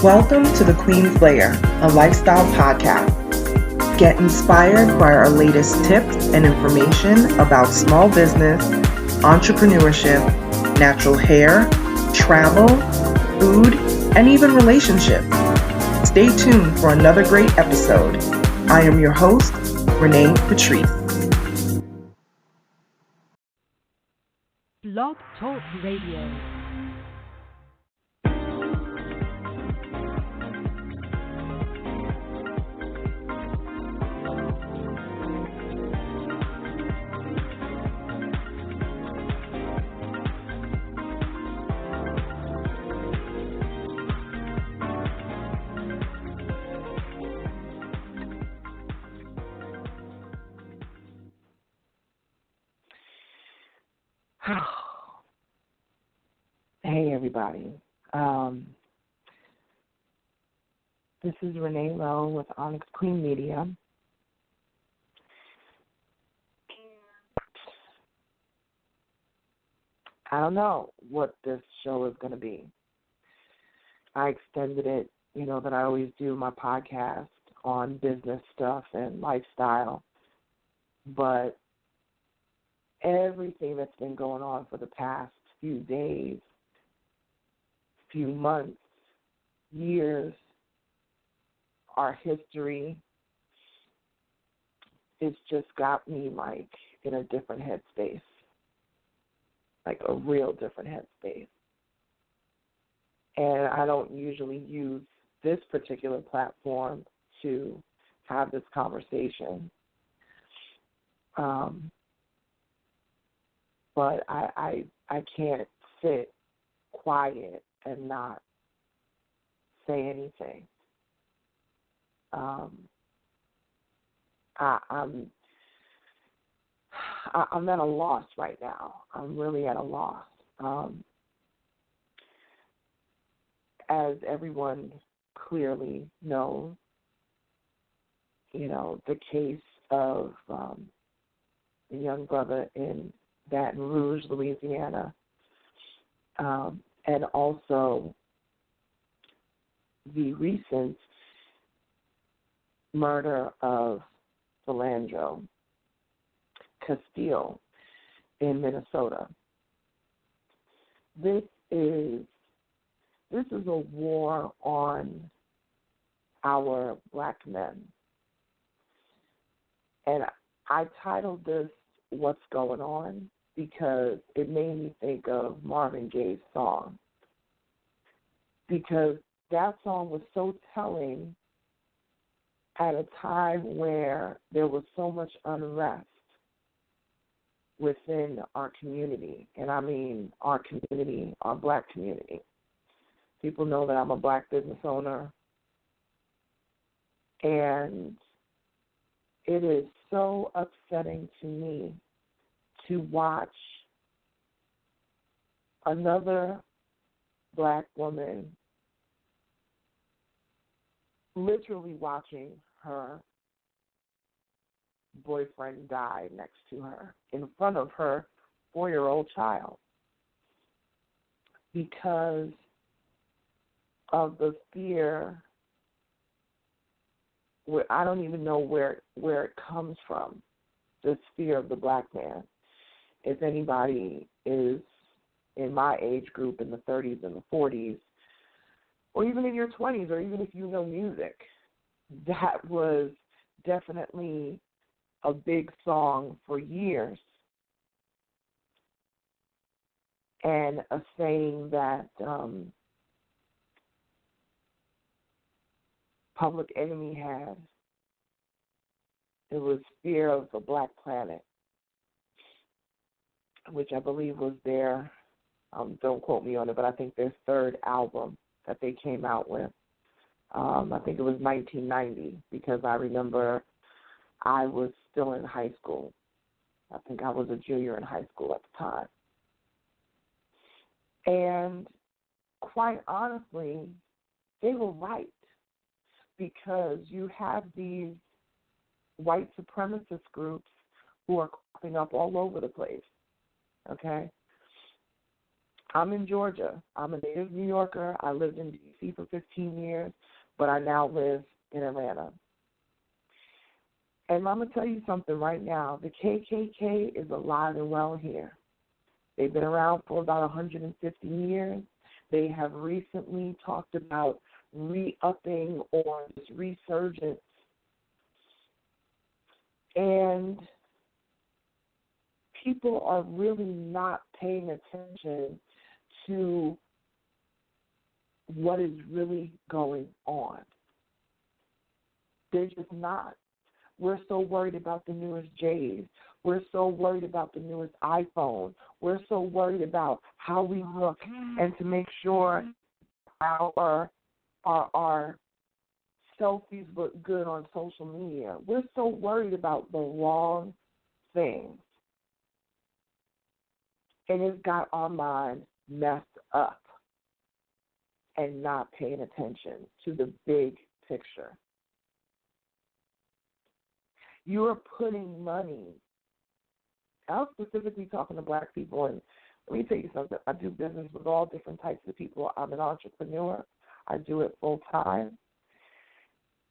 Welcome to the Queen's Lair, a lifestyle podcast. Get inspired by our latest tips and information about small business, entrepreneurship, natural hair, travel, food, and even relationships. Stay tuned for another great episode. I am your host, Renée Patrice. Blog Talk Radio. Hey, everybody. This is Renée Lowe with OnyxQueen Media. I don't know what this show is going to be. I extended it, that I always do my podcast on business stuff and lifestyle, but everything that's been going on for the past few days, few months, years, our history, it's just got me like in a different headspace, like a real different headspace. And I don't usually use this particular platform to have this conversation. But I can't sit quiet and not say anything. I'm at a loss right now. I'm really at a loss. As everyone clearly knows, the case of the young brother in Baton Rouge, Louisiana, and also the recent murder of Philandro Castile in Minnesota. This is a war on our black men. And I titled this "What's Going On" because it made me think of Marvin Gaye's song. Because that song was so telling at a time where there was so much unrest within our community. And I mean our community, our black community. People know that I'm a black business owner. And it is so upsetting to me to watch another black woman literally watching her boyfriend die next to her in front of her 4-year-old child because of the fear. I don't even know where it comes from, this fear of the black man. If anybody is in my age group in the 30s and the 40s, or even in your 20s, or even if you know music, that was definitely a big song for years. And a saying that Public Enemy had, it was "Fear of the Black Planet," which I believe was their, don't quote me on it, but I think their third album that they came out with. I think it was 1990 because I remember I was still in high school. I think I was a junior in high school at the time. And quite honestly, they were right because you have these white supremacist groups who are cropping up all over the place, okay? I'm in Georgia. I'm a native New Yorker. I lived in D.C. for 15 years, but I now live in Atlanta. And I'm going to tell you something right now. The KKK is alive and well here. They've been around for about 150 years. They have recently talked about re-upping or this resurgence. And people are really not paying attention to what is really going on. They're just not. We're so worried about the newest J's. We're so worried about the newest iPhone. We're so worried about how we look and to make sure our selfies look good on social media. We're so worried about the wrong things. And it's got our mind messed up and not paying attention to the big picture. You are putting money. I was specifically talking to black people, and let me tell you something. I do business with all different types of people. I'm an entrepreneur. I do it full time.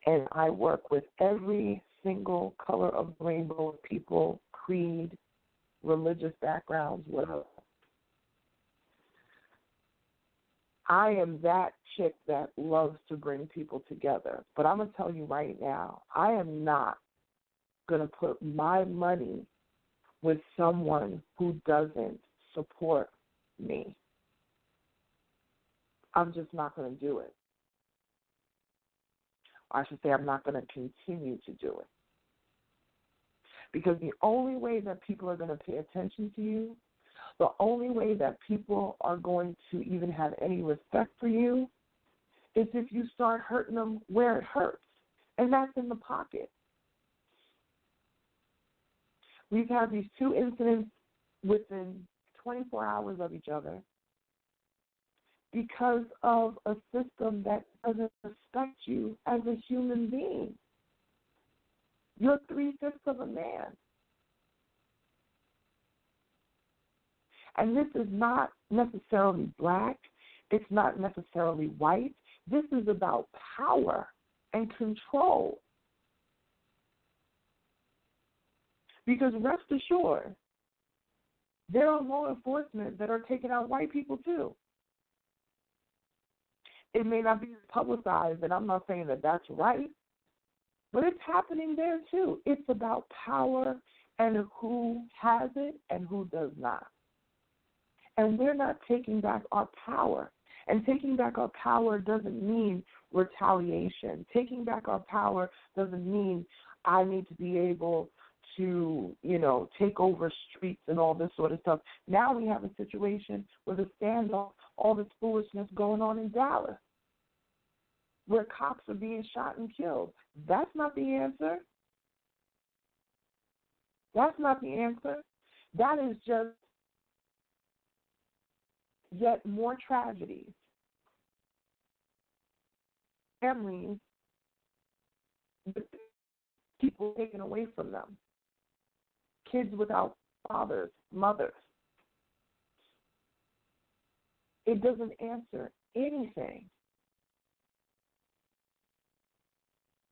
And I work with every single color of the rainbow of people, creed, religious backgrounds, whatever. I am that chick that loves to bring people together. But I'm going to tell you right now, I am not going to put my money with someone who doesn't support me. I'm just not going to do it. I should say I'm not going to continue to do it. Because the only way that people are going to pay attention to you, the only way that people are going to even have any respect for you is if you start hurting them where it hurts, and that's in the pocket. We've had these two incidents within 24 hours of each other because of a system that doesn't respect you as a human being. You're 3/5 of a man. And this is not necessarily black. It's not necessarily white. This is about power and control. Because rest assured, there are law enforcement that are taking out white people too. It may not be publicized, and I'm not saying that that's right, but it's happening there too. It's about power and who has it and who does not. And we're not taking back our power. And taking back our power doesn't mean retaliation. Taking back our power doesn't mean I need to be able to, take over streets and all this sort of stuff. Now we have a situation with a standoff, all this foolishness going on in Dallas, where cops are being shot and killed. That's not the answer. That's not the answer. That is just yet more tragedies. Families, people taken away from them. Kids without fathers, mothers. It doesn't answer anything.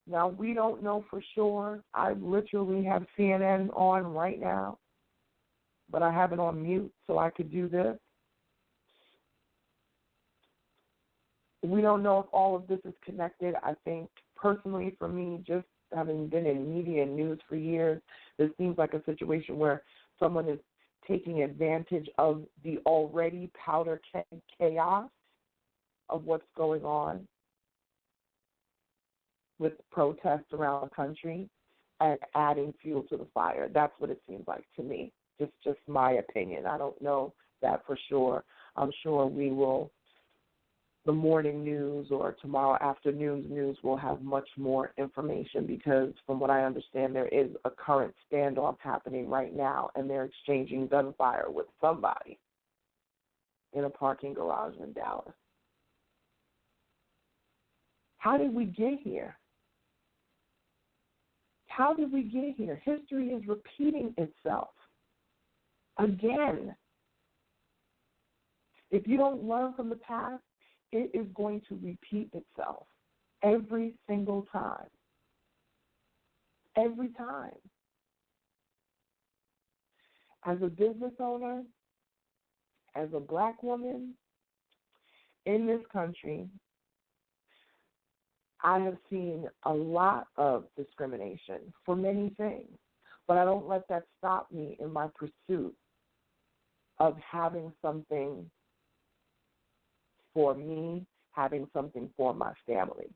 Now, we don't know for sure. I literally have CNN on right now, but I have it on mute so I could do this. We don't know if all of this is connected. I think, personally, for me, just having been in media and news for years, this seems like a situation where someone is taking advantage of the already powder chaos of what's going on with protests around the country and adding fuel to the fire. That's what it seems like to me. Just my opinion. I don't know that for sure. I'm sure the morning news or tomorrow afternoon's news will have much more information because from what I understand, there is a current standoff happening right now and they're exchanging gunfire with somebody in a parking garage in Dallas. How did we get here? How did we get here? History is repeating itself again. If you don't learn from the past, it is going to repeat itself every single time. Every time. As a business owner, as a black woman in this country, I have seen a lot of discrimination for many things, but I don't let that stop me in my pursuit of having something for me, having something for my family.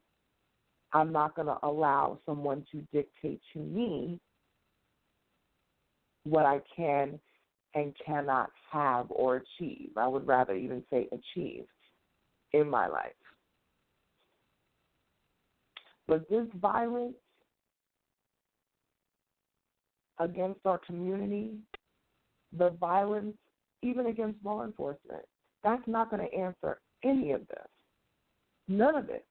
I'm not going to allow someone to dictate to me what I can and cannot have or achieve. I would rather even say achieve in my life. But this violence against our community, the violence even against law enforcement, that's not going to answer any of this. None of it.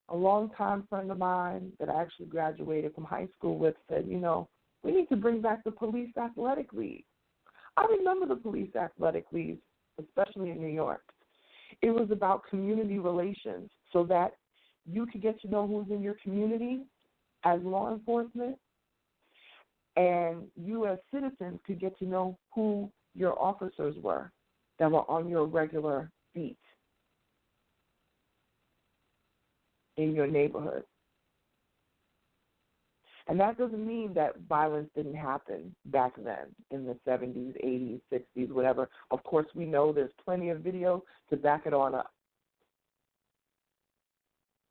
A longtime friend of mine that I actually graduated from high school with said, you know, we need to bring back the police athletic league. I remember the police athletic leagues, especially in New York. It was about community relations so that you could get to know who's in your community as law enforcement, and you as citizens could get to know who your officers were that were on your regular beat in your neighborhood. And that doesn't mean that violence didn't happen back then in the 70s, 80s, 60s, whatever. Of course, we know there's plenty of video to back it on up.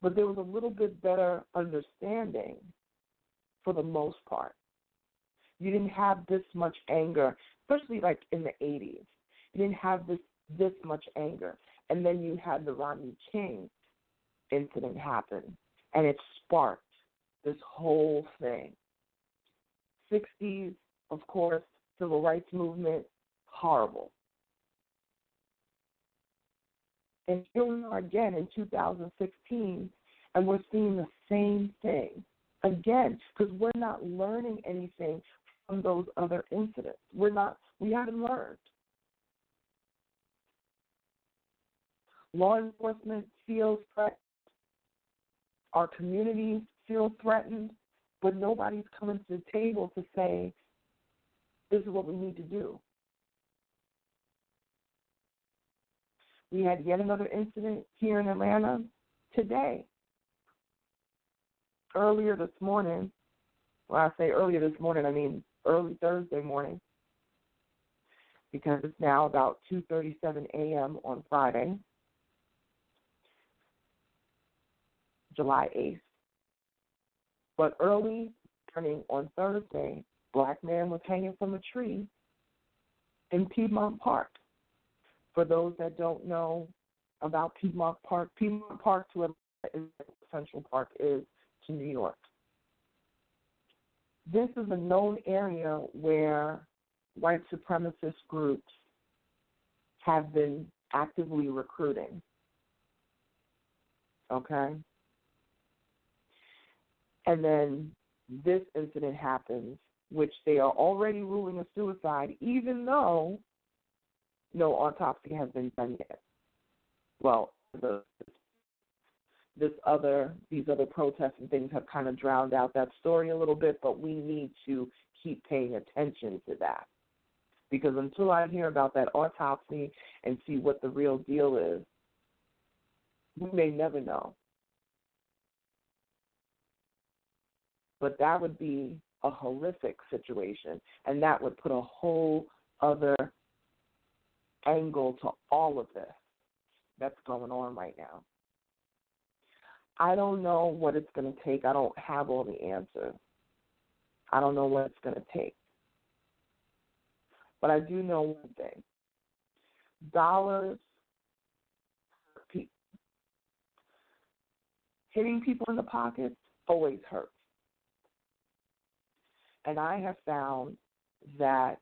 But there was a little bit better understanding for the most part. You didn't have this much anger, especially like in the 80s. You didn't have this much anger. And then you had the Rodney King incident happen, and it sparked this whole thing. 60s, of course, civil rights movement, horrible. And here we are again in 2016, and we're seeing the same thing again, because we're not learning anything from those other incidents. We haven't learned. Law enforcement feels threatened. Our communities feel threatened, but nobody's coming to the table to say, this is what we need to do. We had yet another incident here in Atlanta today. Earlier this morning, when I say earlier this morning, I mean early Thursday morning, because it's now about 2:37 a.m. on Friday, July 8th. But early morning on Thursday, black man was hanging from a tree in Piedmont Park. For those that don't know about Piedmont Park to Central Park is to New York. This is a known area where white supremacist groups have been actively recruiting. Okay? And then this incident happens, which they are already ruling a suicide, even though no autopsy has been done yet. Well, these other protests and things have kind of drowned out that story a little bit, but we need to keep paying attention to that. Because until I hear about that autopsy and see what the real deal is, we may never know. But that would be a horrific situation, and that would put a whole other angle to all of this that's going on right now. I don't know what it's going to take. I don't have all the answers. I don't know what it's going to take. But I do know one thing. Dollars hurt people. Hitting people in the pockets always hurts. And I have found that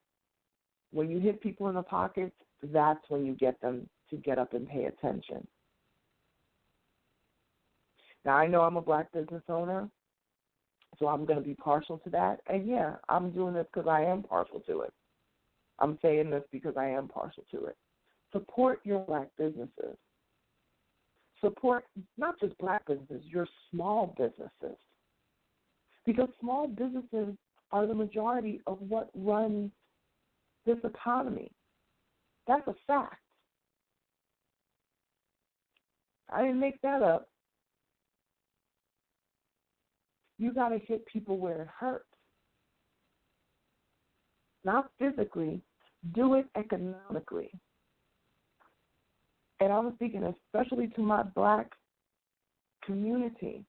when you hit people in the pockets, that's when you get them to get up and pay attention. Now, I know I'm a black business owner, so I'm going to be partial to that. And, yeah, I'm doing this because I am partial to it. I'm saying this because I am partial to it. Support your Black businesses. Support not just Black businesses, your small businesses. Because small businesses are the majority of what runs this economy. That's a fact. I didn't make that up. You got to hit people where it hurts. Not physically, do it economically. And I'm speaking especially to my Black community.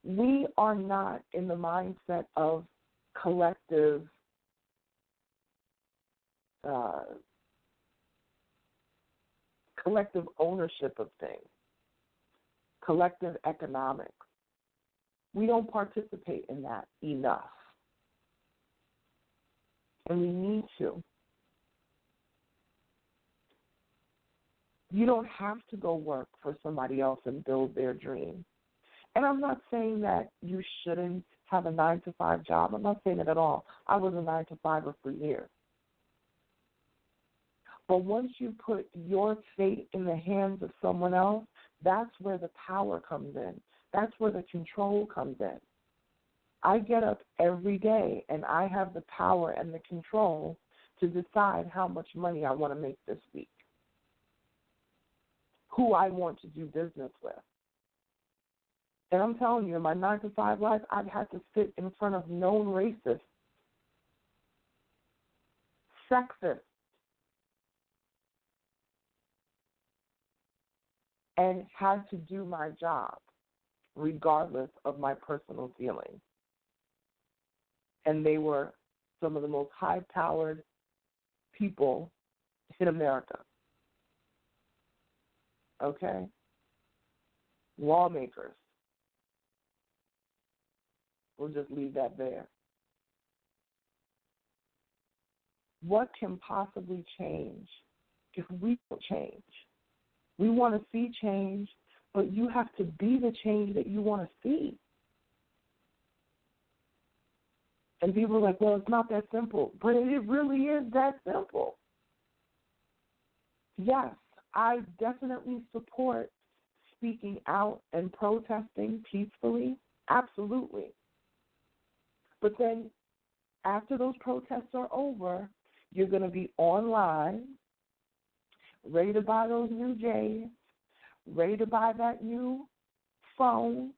We are not in the mindset of collective ownership of things, collective economics. We don't participate in that enough. And we need to. You don't have to go work for somebody else and build their dream. And I'm not saying that you shouldn't have a 9-to-5 job. I'm not saying it at all. I was a 9-to-5er for years. But once you put your fate in the hands of someone else, that's where the power comes in. That's where the control comes in. I get up every day, and I have the power and the control to decide how much money I want to make this week, who I want to do business with. And I'm telling you, in my 9-to-5 life, I've had to sit in front of known racists, sexists, and had to do my job regardless of my personal feelings. And they were some of the most high-powered people in America. Okay? Lawmakers. We'll just leave that there. What can possibly change if we don't change? We want to see change, but you have to be the change that you want to see. And people are like, well, it's not that simple. But it really is that simple. Yes, I definitely support speaking out and protesting peacefully. Absolutely. But then after those protests are over, you're going to be online, ready to buy those new J's, ready to buy that new phone,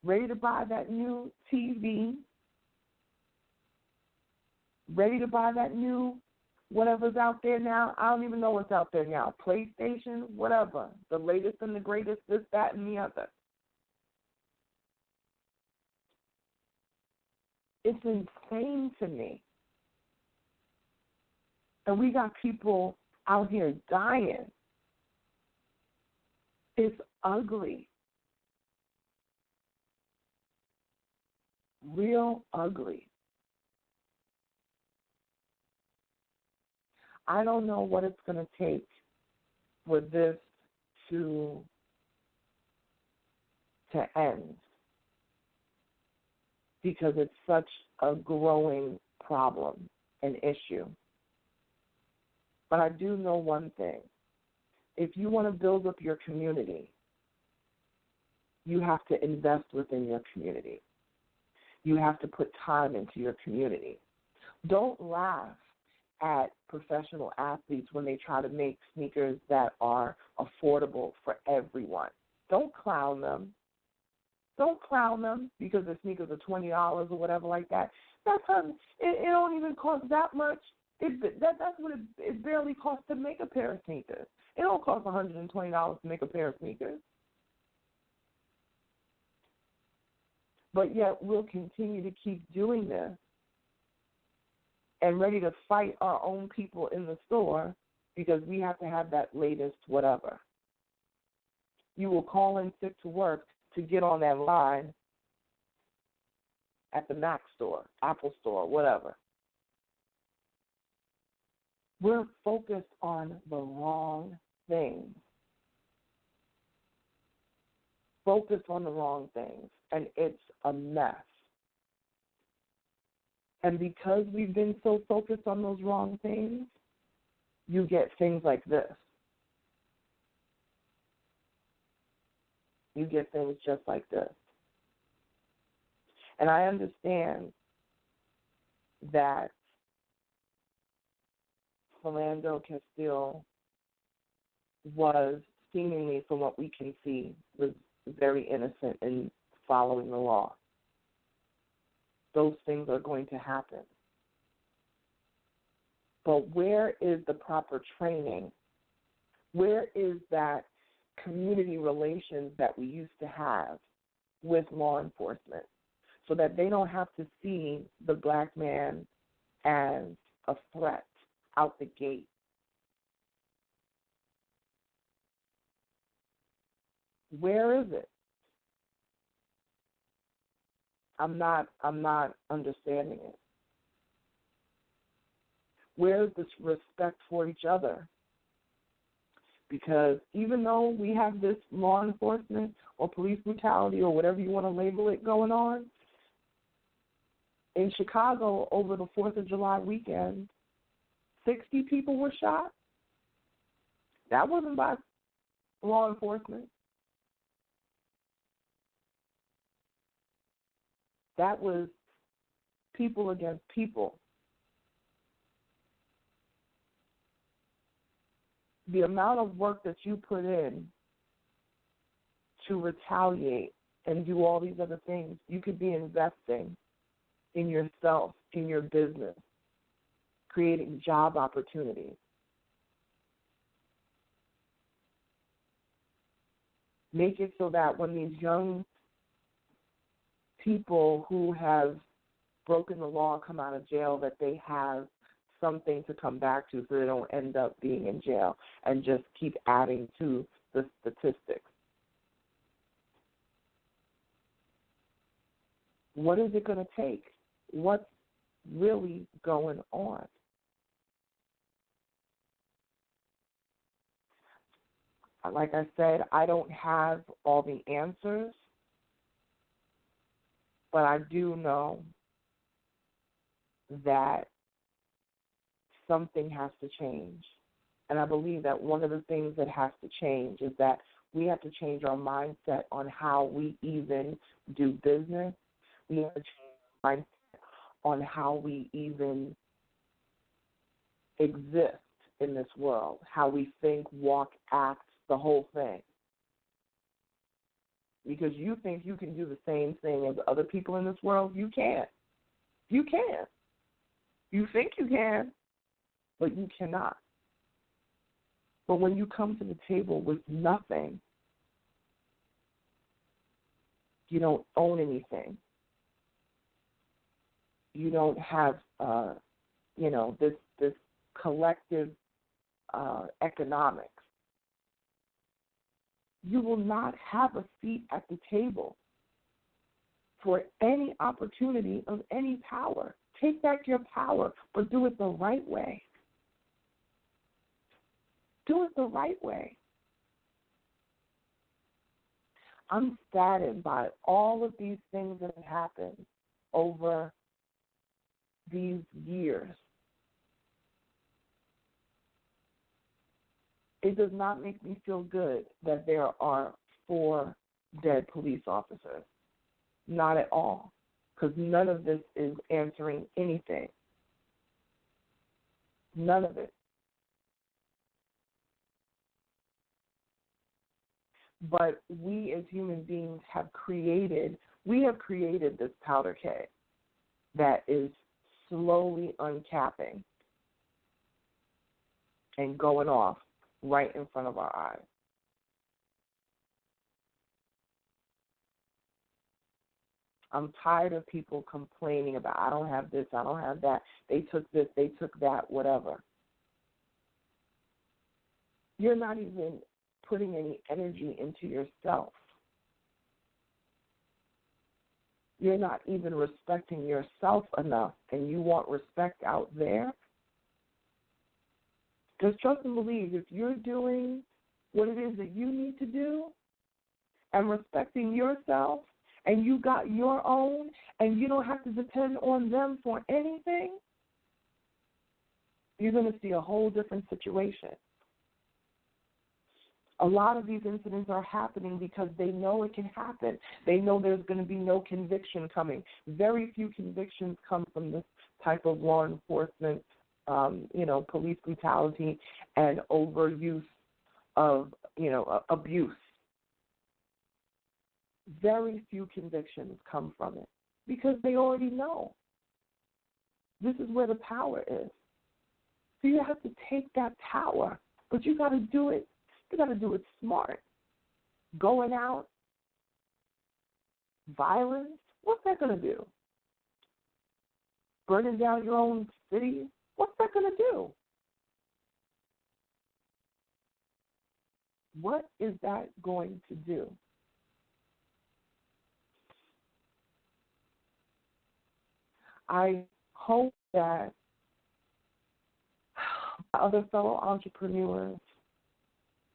ready to buy that new TV, ready to buy that new whatever's out there now. I don't even know what's out there now. PlayStation, whatever. The latest and the greatest, this, that, and the other. It's insane to me. And we got people out here dying. It's ugly. Real ugly. I don't know what it's going to take for this to end, because it's such a growing problem and issue. But I do know one thing. If you want to build up your community, you have to invest within your community. You have to put time into your community. Don't laugh at professional athletes when they try to make sneakers that are affordable for everyone. Don't clown them. Don't clown them because the sneakers are $20 or whatever like that. That's it don't even cost that much. That's what it barely costs to make a pair of sneakers. It don't cost $120 to make a pair of sneakers. But yet we'll continue to keep doing this and ready to fight our own people in the store because we have to have that latest whatever. You will call in sick to work to get on that line at the Mac store, Apple store, whatever. We're focused on the wrong things. Focused on the wrong things, and it's a mess. And because we've been so focused on those wrong things, you get things like this. You get things just like this. And I understand that Philando Castile was seemingly, from what we can see, was very innocent in following the law. Those things are going to happen. But where is the proper training? Where is that community relations that we used to have with law enforcement so that they don't have to see the black man as a threat out the gate? Where is it? I'm not understanding it. Where is this respect for each other? Because even though we have this law enforcement or police brutality or whatever you want to label it going on, in Chicago over the 4th of July weekend, 60 people were shot. That wasn't by law enforcement. That was people against people. The amount of work that you put in to retaliate and do all these other things, you could be investing in yourself, in your business, creating job opportunities. Make it so that when these young people who have broken the law come out of jail, that they have something to come back to so they don't end up being in jail and just keep adding to the statistics. What is it going to take? What's really going on? Like I said, I don't have all the answers, but I do know that something has to change. And I believe that one of the things that has to change is that we have to change our mindset on how we even do business. We have to change our mindset on how we even exist in this world, how we think, walk, act, the whole thing. Because you think you can do the same thing as other people in this world, you can't. You can't. You think you can, but you cannot. But when you come to the table with nothing, you don't own anything. You don't have, this collective economics. You will not have a seat at the table for any opportunity of any power. Take back your power, but do it the right way. Do it the right way. I'm saddened by all of these things that have happened over these years. It does not make me feel good that there are 4 dead police officers. Not at all. Because none of this is answering anything. None of it. But we as human beings have created this powder keg that is slowly uncapping and going off right in front of our eyes. I'm tired of people complaining about, I don't have this, I don't have that, they took this, they took that, whatever. You're not even putting any energy into yourself. You're not even respecting yourself enough, and you want respect out there. Just trust and believe, if you're doing what it is that you need to do and respecting yourself and you got your own, and you don't have to depend on them for anything, you're going to see a whole different situation. A lot of these incidents are happening because they know it can happen. They know there's going to be no conviction coming. Very few convictions come from this type of law enforcement, police brutality and overuse of, abuse. Very few convictions come from it because they already know. This is where the power is. So you have to take that power, but you got to do it. You got to do it smart. Going out, violence, what's that going to do? Burning down your own city, what's that going to do? What is that going to do? I hope that other fellow entrepreneurs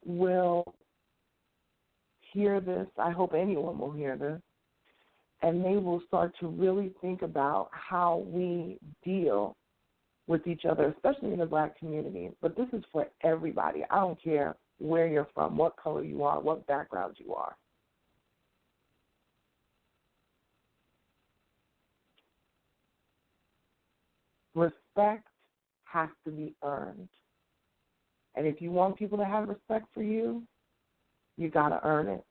will hear this. I hope anyone will hear this, and they will start to really think about how we deal with each other, especially in the Black community. But this is for everybody. I don't care where you're from, what color you are, what background you are. Respect has to be earned. And if you want people to have respect for you, you got to earn it.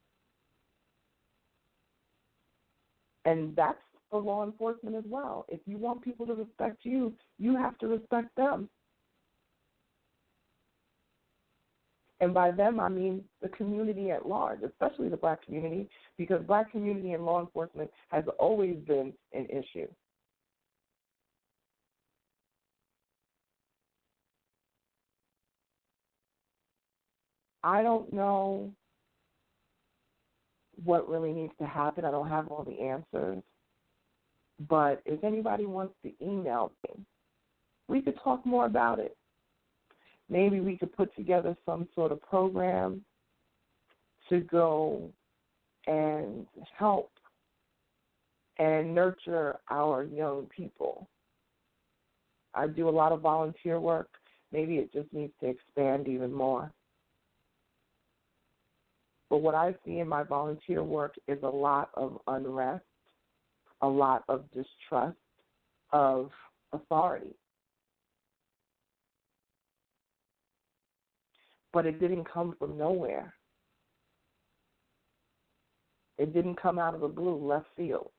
And that's for law enforcement as well. If you want people to respect you, you have to respect them. And by them, I mean the community at large, especially the Black community, because Black community and law enforcement has always been an issue. I don't know what really needs to happen. I don't have all the answers. But if anybody wants to email me, we could talk more about it. Maybe we could put together some sort of program to go and help and nurture our young people. I do a lot of volunteer work. Maybe it just needs to expand even more. But what I see in my volunteer work is a lot of unrest, a lot of distrust of authority. But it didn't come from nowhere. It didn't come out of the blue, left field.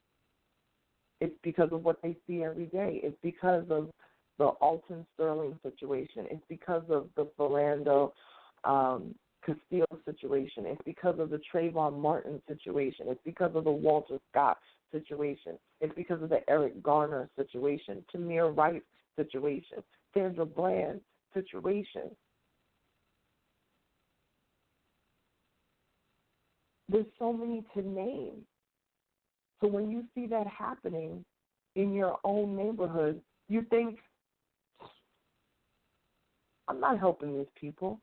It's because of what they see every day. It's because of the Alton Sterling situation. It's because of the Philando Castile situation. It's because of the Trayvon Martin situation. It's because of the Walter Scott situation. It's because of the Eric Garner situation, Tamir Rice situation, Sandra Bland situation. There's so many to name. So when you see that happening in your own neighborhood, you think, I'm not helping these people.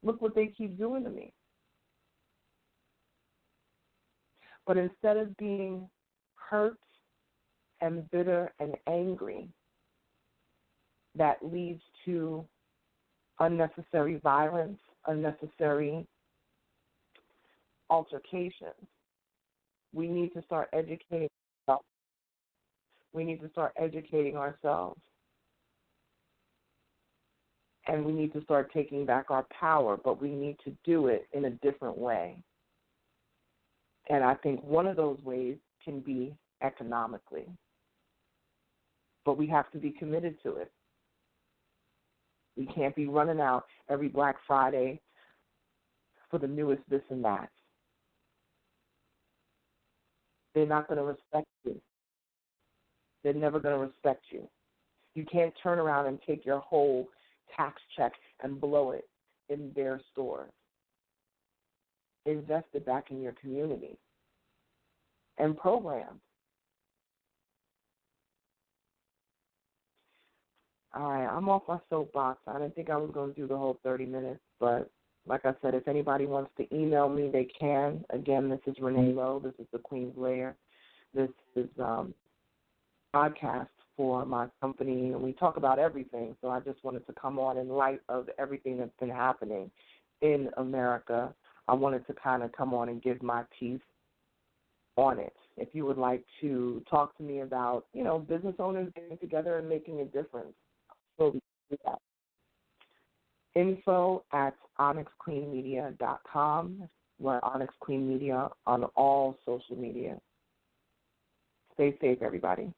Look what they keep doing to me. But instead of being hurt and bitter and angry, that leads to unnecessary violence, unnecessary altercations. We need to start educating ourselves. We need to start educating ourselves. And we need to start taking back our power, but we need to do it in a different way. And I think one of those ways can be economically. But we have to be committed to it. We can't be running out every Black Friday for the newest this and that. They're not going to respect you. They're never going to respect you. You can't turn around and take your whole tax check and blow it in their stores. Invest it back in your community and programs. All right, I'm off my soapbox. I didn't think I was going to do the whole 30 minutes, but Like I said, if anybody wants to email me, they can. Again, this is Renée Lowe. This is the Queen's Lair. This is podcast for my company, and we talk about everything. So I just wanted to come on in light of everything that's been happening in America. I wanted to kind of come on and give my piece on it. If you would like to talk to me about, business owners getting together and making a difference, so we can do that. info@OnyxQueenMedia.com. We're OnyxQueen Media on all social media. Stay safe, everybody.